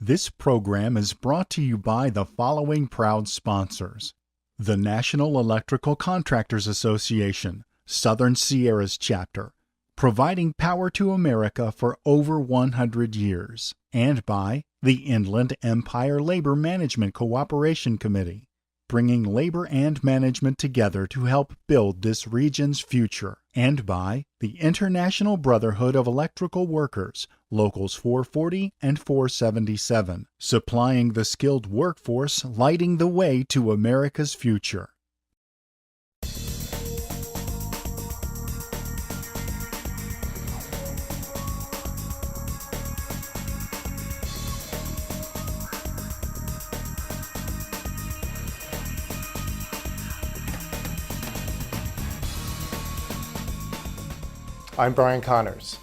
This program is brought to you by the following proud sponsors: the National Electrical Contractors Association, Southern Sierras Chapter, providing power to America for over 100 years, and by the Inland Empire Labor Management Cooperation Committee, bringing labor and management together to help build this region's future, and by the International Brotherhood of Electrical Workers, Locals 440 and 477, supplying the skilled workforce lighting the way to America's future. I'm Brian Connors.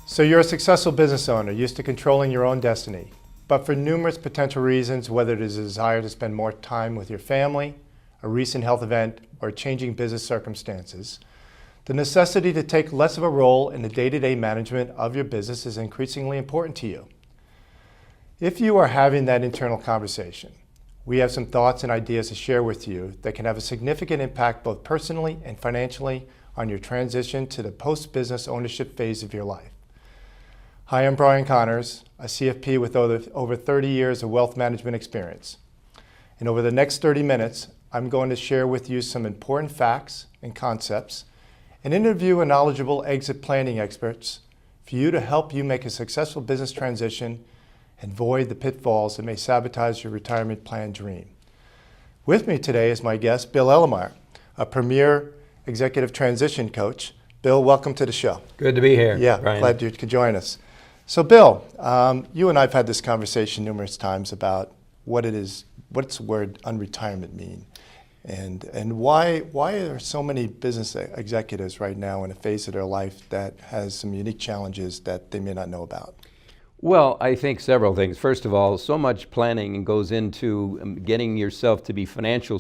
So you're a successful business owner, used to controlling your own destiny, but for numerous potential reasons, whether it is a desire to spend more time with your family, a recent health event, or changing business circumstances, the necessity to take less of a role in the day-to-day management of your business is increasingly important to you. If you are having that internal conversation, we have some thoughts and ideas to share with you that can have a significant impact both personally and financially on your transition to the post-business ownership phase of your life. Hi, I'm Brian Connors, a CFP with over 30 years of wealth management experience. And over the next 30 minutes, I'm going to share with you some important facts and concepts and interview a knowledgeable exit planning experts for you to help you make a successful business transition and avoid the pitfalls that may sabotage your retirement plan dream. With me today is my guest, Bill Ellermayer, a premier executive transition coach. Bill, welcome to the show. Good to be here. Yeah, Brian. Glad you could join us. So Bill, you and I have had this conversation numerous times about what's the word unretirement mean? And why are so many business executives right now in a phase of their life that has some unique challenges that they may not know about? Well, I think several things. First of all, so much planning goes into getting yourself to be financially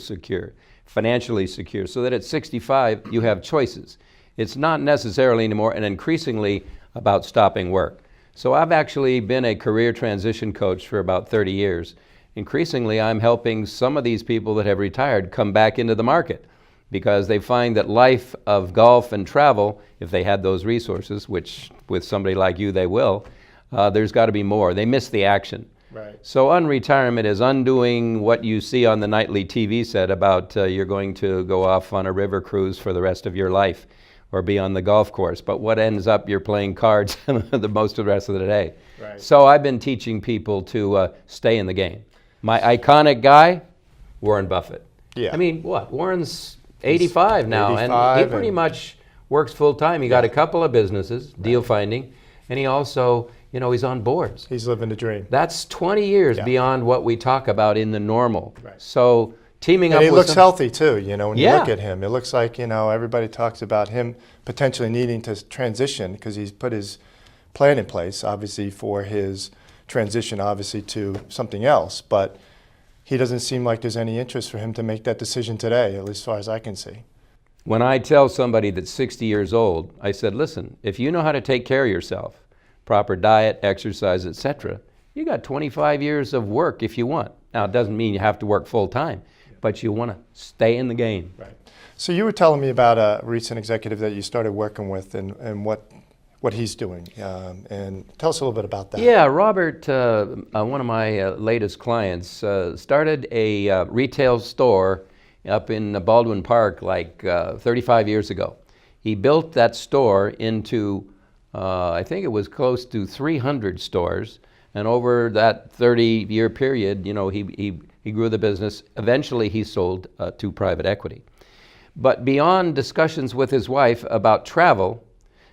secure, so that at 65 you have choices. It's not necessarily anymore and increasingly about stopping work. So I've actually been a career transition coach for about 30 years. Increasingly, I'm helping some of these people that have retired come back into the market because they find that life of golf and travel, if they had those resources, which with somebody like you they will, there's got to be more. They miss the action. Right. So unretirement is undoing what you see on the nightly TV set about you're going to go off on a river cruise for the rest of your life or be on the golf course. But what ends up, you're playing cards the most of the rest of the day. Right. So I've been teaching people to stay in the game. My iconic guy, Warren Buffett. Yeah. I mean, what? Warren's 85 now, 85 and he pretty much works full time. He got a couple of businesses, deal finding, and he also, he's on boards. He's living the dream. That's 20 years beyond what we talk about in the normal. Right. So teaming up And he with looks healthy too, when you Yeah. look at him. It looks like, everybody talks about him potentially needing to transition because he's put his plan in place, obviously, for his transition, obviously, to something else. But he doesn't seem like there's any interest for him to make that decision today, at least as far as I can see. When I tell somebody that's 60 years old, I said, listen, if you know how to take care of yourself, proper diet, exercise, etc., you got 25 years of work if you want. Now, it doesn't mean you have to work full time, but you want to stay in the game. Right. So you were telling me about a recent executive that you started working with and what he's doing. And tell us a little bit about that. Yeah, Robert, one of my latest clients, started a retail store up in Baldwin Park like 35 years ago. He built that store into I think it was close to 300 stores, and over that 30-year period, he grew the business. Eventually, he sold to private equity. But beyond discussions with his wife about travel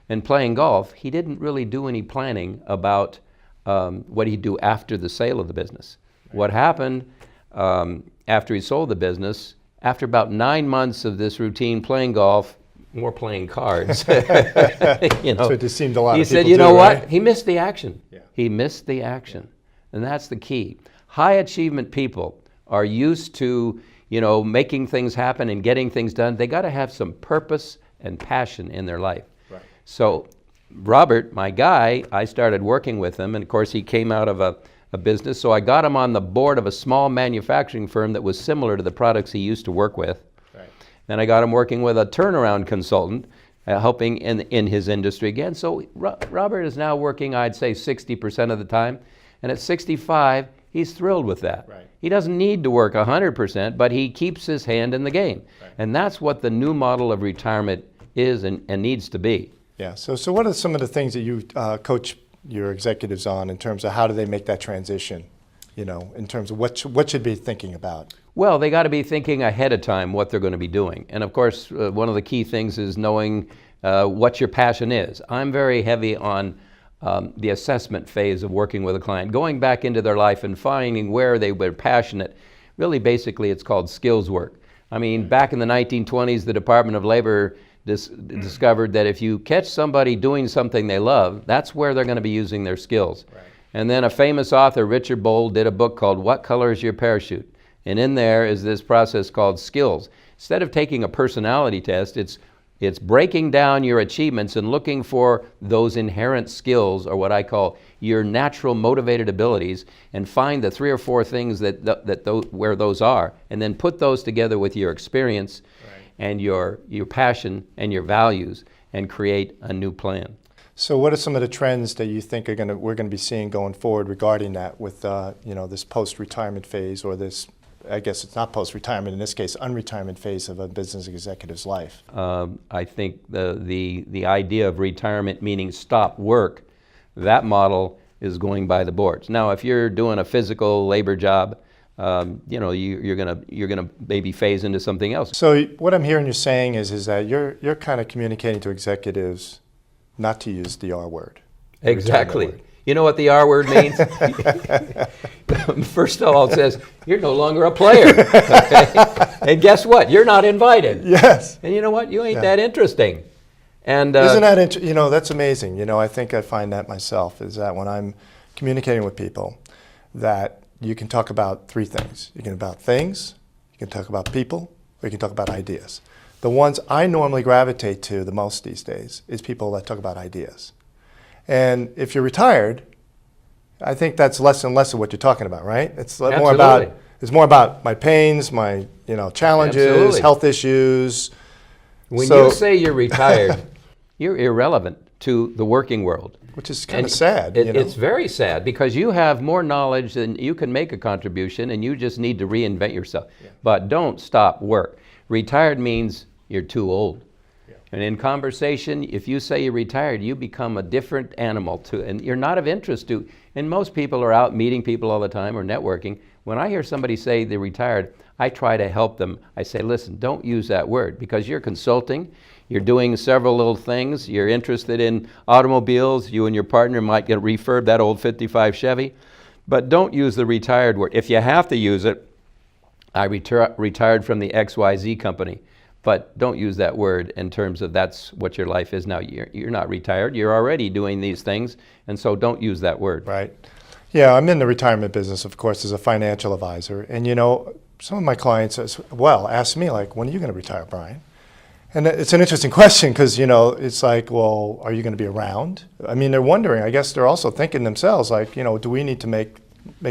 and playing golf, he didn't really do any planning about what he'd do after the sale of the business. Right. What happened after he sold the business, after about 9 months of this routine playing golf, more playing cards. So it just seemed a lot he of people said, you know what? right? He missed the action. Yeah. He missed the action. And that's the key. High achievement people are used to, making things happen and getting things done. They got to have some purpose and passion in their life. Right. So Robert, my guy, I started working with him, and of course he came out of a business. So I got him on the board of a small manufacturing firm that was similar to the products he used to work with. Right. Then I got him working with a turnaround consultant, helping in his industry again. So Robert is now working, I'd say, 60% of the time. And at 65, he's thrilled with that. Right. He doesn't need to work 100%, but he keeps his hand in the game. Right. And that's what the new model of retirement is and needs to be. Yeah. So what are some of the things that you coach your executives on in terms of how do they make that transition, in terms of what should be thinking about? Well, they got to be thinking ahead of time what they're going to be doing. And of course, one of the key things is knowing what your passion is. I'm very heavy on the assessment phase of working with a client, going back into their life and finding where they were passionate. Really, basically, it's called skills work. I mean, back in the 1920s, the Department of Labor discovered that if you catch somebody doing something they love, that's where they're going to be using their skills. Right. And then a famous author, Richard Bohl, did a book called What Color is Your Parachute? And in there is this process called skills. Instead of taking a personality test, it's breaking down your achievements and looking for those inherent skills, or what I call your natural motivated abilities, and find the 3 or 4 things where those are, and then put those together with your experience, right, and your passion and your values, and create a new plan. So what are some of the trends that you think we're going to be seeing going forward regarding that with this post-retirement phase, or this, I guess it's not post-retirement, in this case, unretirement phase of a business executive's life? I think the idea of retirement meaning stop work, that model is going by the boards. Now, if you're doing a physical labor job, you're gonna maybe phase into something else. So what I'm hearing you saying is that you're kind of communicating to executives not to use the R word. Exactly. You know what the R word means? First of all, it says, you're no longer a player. Okay? And guess what? You're not invited. Yes. And you know what? You ain't that interesting. And isn't that that's amazing. I think I find that myself, is that when I'm communicating with people, that you can talk about 3 things. You can talk about things, you can talk about people, or you can talk about ideas. The ones I normally gravitate to the most these days is people that talk about ideas. And if you're retired, I think that's less and less of what you're talking about, right? It's more about my pains, my challenges, Absolutely. Health issues. When you say you're retired, you're irrelevant to the working world. Which is kind of sad. It's very sad, because you have more knowledge than you can make a contribution, and you just need to reinvent yourself. Yeah. But don't stop work. Retired means you're too old. Yeah. And in conversation, if you say you're retired, you become a different animal and you're not of interest to. And most people are out meeting people all the time or networking. When I hear somebody say they're retired, I try to help them. I say, listen, don't use that word, because you're consulting, you're doing several little things, you're interested in automobiles, you and your partner might get refurb that old 55 Chevy, but don't use the retired word. If you have to use it, I retired from the XYZ company, but don't use that word in terms of that's what your life is now. You're not retired, you're already doing these things, and so don't use that word. Right. Yeah, I'm in the retirement business, of course, as a financial advisor, and some of my clients as well ask me, like, when are you going to retire, Brian? And it's an interesting question, because, it's like, well, are you going to be around? I mean, they're wondering. I guess they're also thinking themselves, like, do we need to make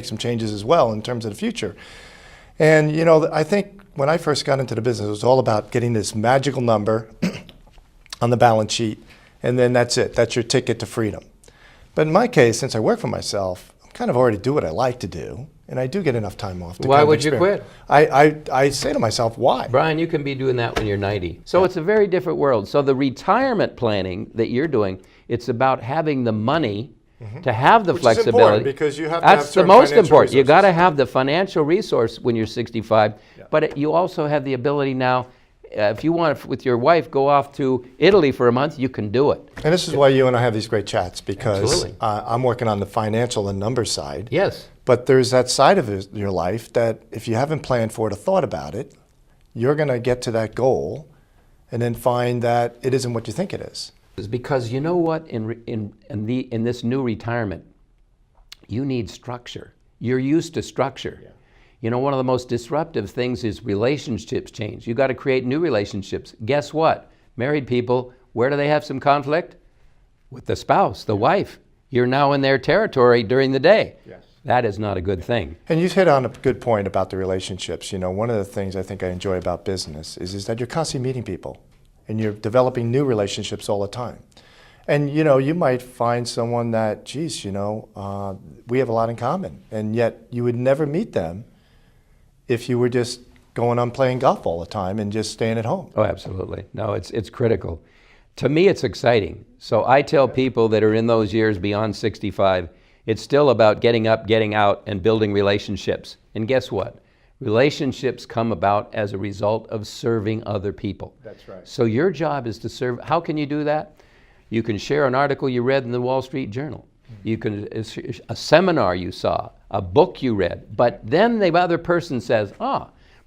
some changes as well in terms of the future? And, I think when I first got into the business, it was all about getting this magical number on the balance sheet, and then that's it. That's your ticket to freedom. But in my case, since I work for myself, I kind of already do what I like to do. And I do get enough time off. Why would you quit? I say to myself, why? Brian, you can be doing that when you're 90. So it's a very different world. So the retirement planning that you're doing, it's about having the money to have the flexibility. Which is important, because you have to That's have certain the most financial important. You resources. got to have the financial resource when you're 65, but you also have the ability now. If you want to, with your wife, go off to Italy for a month, you can do it. And this is why you and I have these great chats, because Absolutely. I'm working on the financial and numbers side. Yes. But there's that side of your life that if you haven't planned for it or thought about it, you're going to get to that goal and then find that it isn't what you think it is. Because you know what, in this new retirement, you need structure. You're used to structure. Yeah. One of the most disruptive things is relationships change. You got to create new relationships. Guess what? Married people, where do they have some conflict? With the spouse, the wife. You're now in their territory during the day. Yes. that is not a good thing. And you hit on a good point about the relationships. You know, one of the things I think I enjoy about business is that you're constantly meeting people and you're developing new relationships all the time. And, you know, you might find someone that, geez, you know, we have a lot in common. And yet you would never meet them if you were just going on playing golf all the time and just staying at home. Oh, absolutely. No, it's critical. To me, it's exciting. So I tell people that are in those years beyond 65, it's still about getting up, getting out, and building relationships. And guess what? Relationships come about as a result of serving other people. That's right. So your job is to serve. How can you do that? You can share an article you read in the Wall Street Journal. You can, a seminar you saw, a book you read. But then the other person says,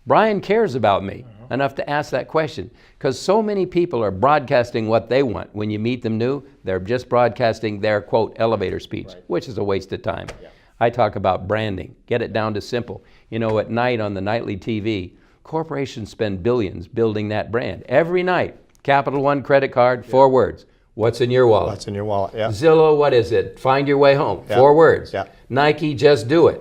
Brian cares about me enough to ask that question. Because so many people are broadcasting what they want. When you meet them new, they're just broadcasting their, quote, elevator speech, which is a waste of time. Yeah. I talk about branding. Get it down to simple. You know, at night on the nightly TV, corporations spend billions building that brand. Every night, Capital One credit card, 4 words. What's in your wallet? What's in your wallet, yeah. Zillow, what is it? Find your way home, 4 words. Yeah. Nike, just do it.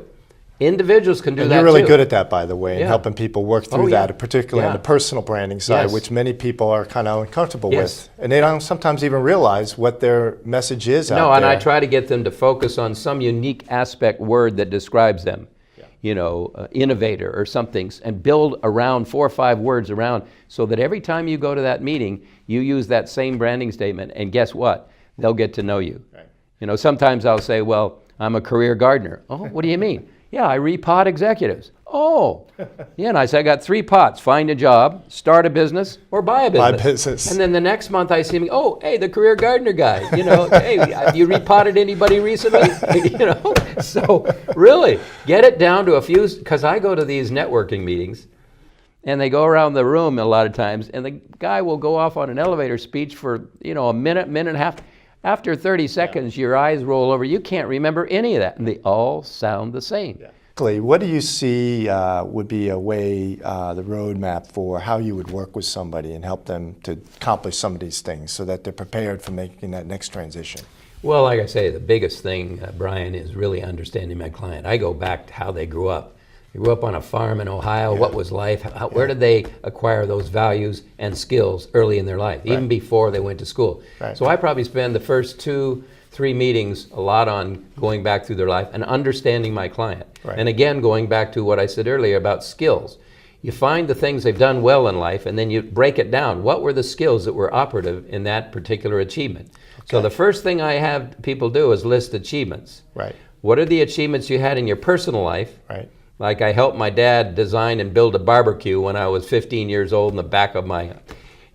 Individuals can do that too. You're really good at that, by the way, and helping people work through yeah. that, particularly on the personal branding side, which many people are kind of uncomfortable with. And they don't sometimes even realize what their message is out there. No, and I try to get them to focus on some unique aspect word that describes them. You know, innovator or something, and build around 4 or 5 words around, so that every time you go to that meeting, you use that same branding statement, and guess what? They'll get to know you. Right. You know, sometimes I'll say, well, I'm a career gardener. Oh, what do you mean? Yeah, I repot executives. Oh, yeah, and I say I got 3 pots: find a job, start a business, or buy a business. Buy a business. And then the next month I see him, oh, hey, the career gardener guy. You know, hey, have you repotted anybody recently? You know, so really get it down to a few, because I go to these networking meetings, and they go around the room a lot of times, and the guy will go off on an elevator speech for, you know, a minute, minute and a half. After 30 seconds, your eyes roll over. You can't remember any of that, and they all sound the same. Yeah. What do you see would be a way, the roadmap for how you would work with somebody and help them to accomplish some of these things so that they're prepared for making that next transition? Well, like I say, the biggest thing, Brian, is really understanding my client. I go back to how they grew up. They grew up on a farm in Ohio. What was life? Where did they acquire those values and skills early in their life, even before they went to school? So I probably spend the first 2-3 meetings a lot on going back through their life and understanding my client. And again, going back to what I said earlier about skills. You find the things they've done well in life, and then you break it down. What were the skills that were operative in that particular achievement? So the first thing I have people do is list achievements. What are the achievements you had in your personal life? Like I helped my dad design and build a barbecue when I was 15 years old in the back of my...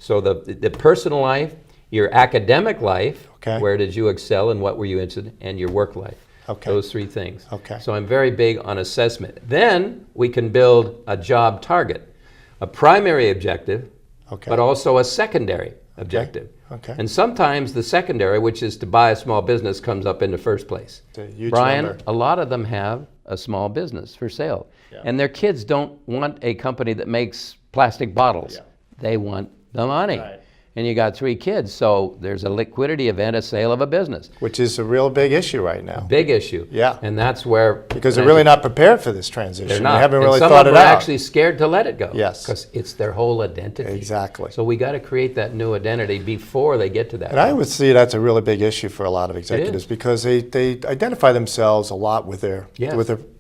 So the personal life, your academic life, where did you excel and what were you interested in, and your work life. Those 3 things. So I'm very big on assessment. Then we can build a job target, a primary objective, but also a secondary objective. And sometimes the secondary, which is to buy a small business, comes up in the first place. Brian, a lot of them have a small business for sale. And their kids don't want a company that makes plastic bottles. They want the money. And you got 3 kids, so there's a liquidity event, a sale of a business. Which is a real big issue right now. Big issue. Yeah. And that's where... Because they're really not prepared for this transition. They're not. They haven't really thought it out. Some of them are actually scared to let it go. Yes. Because it's their whole identity. Exactly. So we got to create that new identity before they get to that. And I would see that's a really big issue for a lot of executives because they identify themselves a lot with their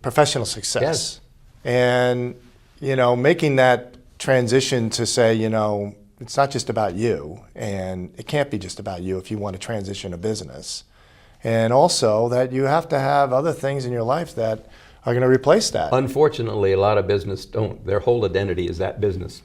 professional success. And, you know, making that transition to say, you know, it's not just about you, and it can't be just about you if you want to transition a business. And also that you have to have other things in your life that are going to replace that. Unfortunately, a lot of business don't. Their whole identity is that business.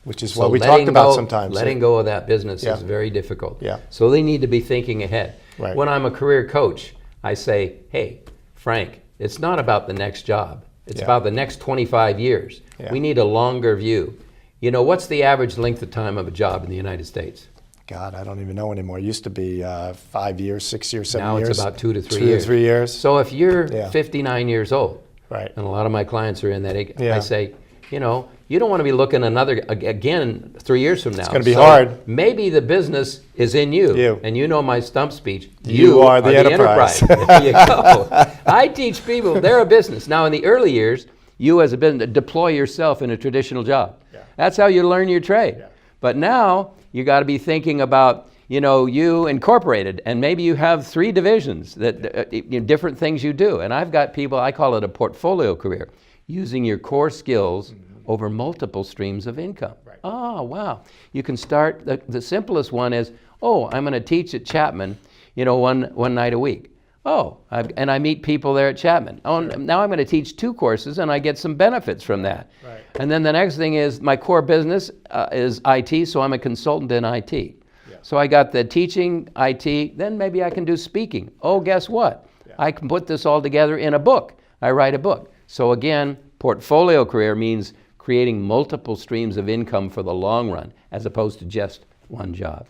Which is what we talked about sometimes. Letting go of that business is very difficult. Yeah. So they need to be thinking ahead. When I'm a career coach, I say, hey, Frank, it's not about the next job. It's about the next 25 years. We need a longer view. You know, what's the average length of time of a job in the United States? God, I don't even know anymore. It used to be 5 years, 6 years, 7 years. Now it's about 2 to 3 years. 2 to 3 years. So if you're 59 years old, and a lot of my clients are in that age, I say, you know, you don't want to be looking again 3 years from now. It's going to be hard. Maybe the business is in you. You. And you know my stump speech. You are the enterprise. There you go. I teach people, they're a business. Now, in the early years, you as a business, deploy yourself in a traditional job. Yeah. That's how you learn your trade. Yeah. But now, you got to be thinking about, you know, you incorporated, and maybe you have 3 divisions, that different things you do. And I've got people, I call it a portfolio career, using your core skills over multiple streams of income. Right. Oh, wow. You can start, the simplest one is, oh, I'm going to teach at Chapman, you know, one night a week. Oh, and I meet people there at Chapman. Oh, sure. Now I'm going to teach 2 courses and I get some benefits from that. Right. And then the next thing is my core business is IT, so I'm a consultant in IT. Yeah. So I got the teaching, IT, then maybe I can do speaking. Oh, guess what? Yeah. I can put this all together in a book. I write a book. So again, portfolio career means creating multiple streams of income for the long run, as opposed to just one job.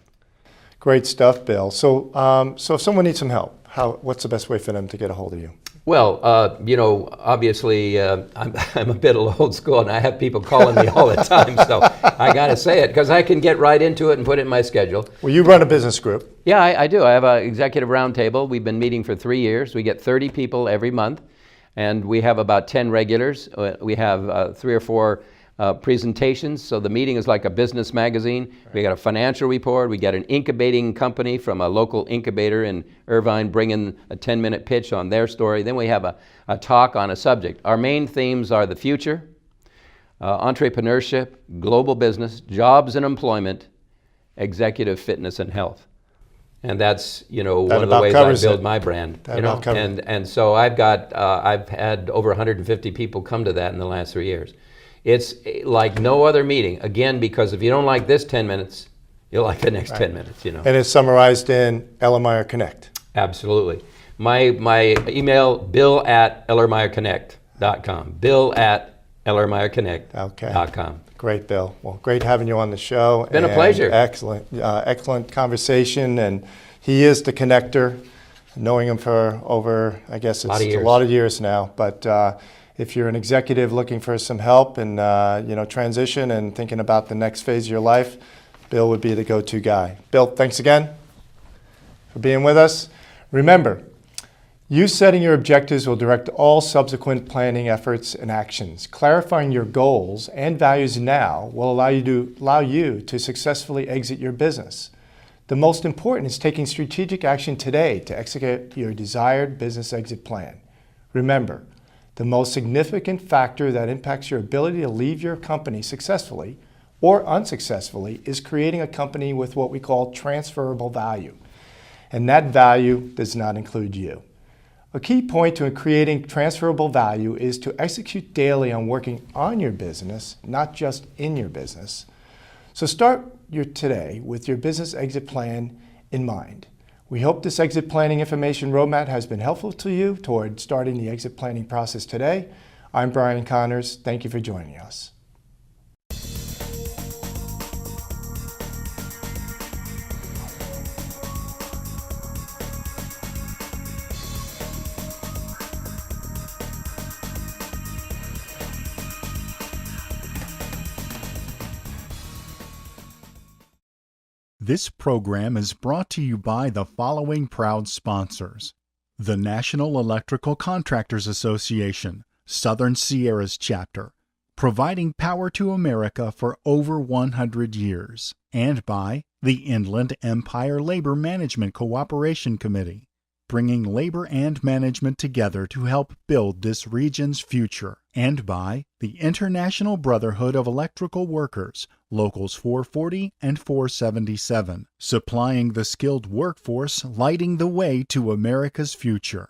Great stuff, Bill. So, so if someone needs some help, what's the best way for them to get a hold of you? Well, you know, obviously, I'm a bit old school, and I have people calling me all the time, so I got to say it, because I can get right into it and put it in my schedule. Well, you run a business group. Yeah, I do. I have an executive roundtable. We've been meeting for 3 years. We get 30 people every month, and we have about 10 regulars. We have 3 or 4 presentations. So the meeting is like a business magazine. Right. We got a financial report. We got an incubating company from a local incubator in Irvine bringing a 10-minute pitch on their story. Then we have a talk on a subject. Our main themes are the future, entrepreneurship, global business, jobs and employment, executive fitness and health. And that's, you know, one of the ways I build my brand. You know, and so I've had over 150 people come to that in the last 3 years. It's like no other meeting, again, because if you don't like this 10 minutes, you'll like the next 10 minutes, you know. And it's summarized in Ellermayer Connect. Absolutely. My email, bill@ellermeyerconnect.com. bill@ellermeyerconnect.com. Great, Bill. Well, great having you on the show. It's been a pleasure. Excellent, excellent conversation. And he is the connector, knowing him for over, I guess it's a lot of years now. But if you're an executive looking for some help and you know, transition and thinking about the next phase of your life, Bill would be the go-to guy. Bill, thanks again for being with us. Remember, you setting your objectives will direct all subsequent planning efforts and actions. Clarifying your goals and values now will allow you to successfully exit your business. The most important is taking strategic action today to execute your desired business exit plan. Remember, the most significant factor that impacts your ability to leave your company successfully or unsuccessfully is creating a company with what we call transferable value. And that value does not include you. A key point to creating transferable value is to execute daily on working on your business, not just in your business. So start your today with your business exit plan in mind. We hope this exit planning information roadmap has been helpful to you toward starting the exit planning process today. I'm Brian Connors. Thank you for joining us. This program is brought to you by the following proud sponsors: the National Electrical Contractors Association, Southern Sierras Chapter, providing power to America for over 100 years, and by the Inland Empire Labor Management Cooperation Committee, bringing labor and management together to help build this region's future, and by the International Brotherhood of Electrical Workers, Locals 440 and 477, supplying the skilled workforce lighting the way to America's future.